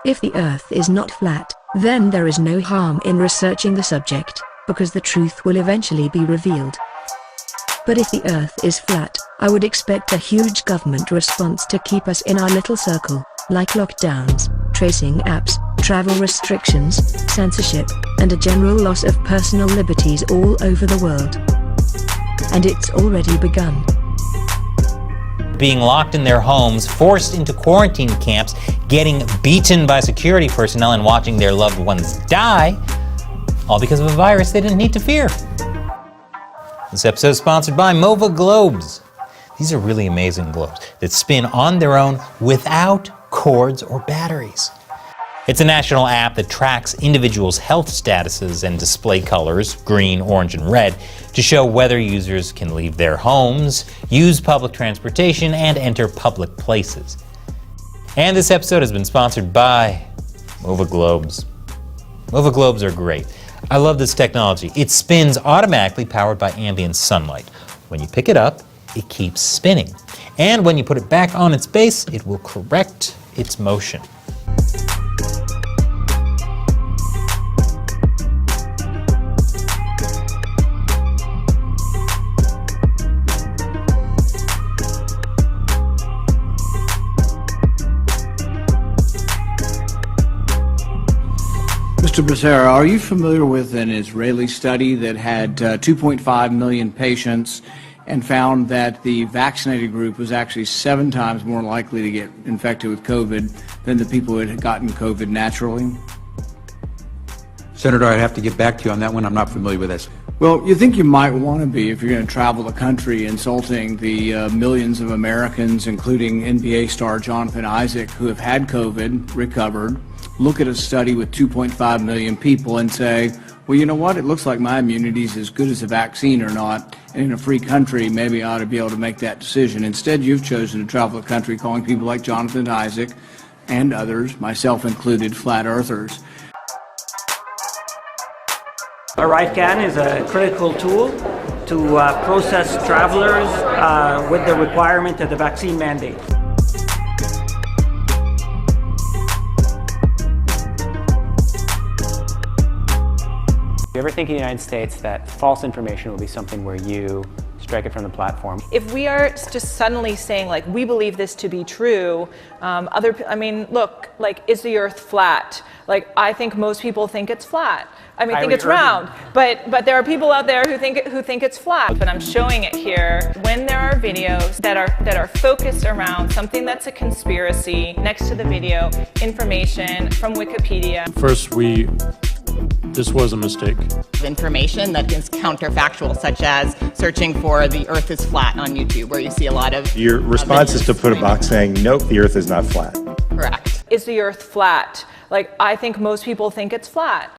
If the Earth is not flat, then there is no harm in researching the subject, because the truth will eventually be revealed. But if the Earth is flat, I would expect a huge government response to keep us in our little circle, like lockdowns, tracing apps, travel restrictions, censorship, and a general loss of personal liberties all over the world. And it's already begun. Being locked in their homes, forced into quarantine camps, getting beaten by security personnel, and watching their loved ones die, all because of a virus they didn't need to fear. This episode is sponsored by MOVA globes. These are really amazing globes that spin on their own without cords or batteries. It's a national app that tracks individuals' health statuses and display colors, green, orange, and red, to show whether users can leave their homes, use public transportation, and enter public places. And this episode has been sponsored by MOVA globes. MOVA globes are great. I love this technology. It spins automatically, powered by ambient sunlight. When you pick it up, it keeps spinning. And when you put it back on its base, it will correct its motion. Mr. Becerra, are you familiar with an Israeli study that had 2.5 million patients and found that the vaccinated group was actually 7 times more likely to get infected with COVID than the people who had gotten COVID naturally? Senator, I'd have to get back to you on that one. I'm not familiar with this. Well, you think you might want to be if you're going to travel the country insulting the millions of Americans, including NBA star Jonathan Isaac, who have had COVID, recovered, look at a study with 2.5 million people and say, well, you know what, it looks like my immunity is as good as a vaccine or not, and in a free country, maybe I ought to be able to make that decision. Instead, you've chosen to travel the country calling people like Jonathan Isaac and others, myself included, flat earthers. ArriveCan is a critical tool to process travelers with the requirement of the vaccine mandate. Do you ever think in the United States that false information will be something where you strike it from the platform? If we are just suddenly saying, like, we believe this to be true, look, like, is the Earth flat? Like, I think most people think it's flat. I think it's round, but there are people out there who think it's flat. But I'm showing it here. When there are videos that are focused around something that's a conspiracy, next to the video, information from Wikipedia. First, this was a mistake. Information that is counterfactual, such as searching for the Earth is flat on YouTube, where you see a lot of your response is to put a box saying, nope, the Earth is not flat. Correct. Is the Earth flat? Like, I think most people think it's flat.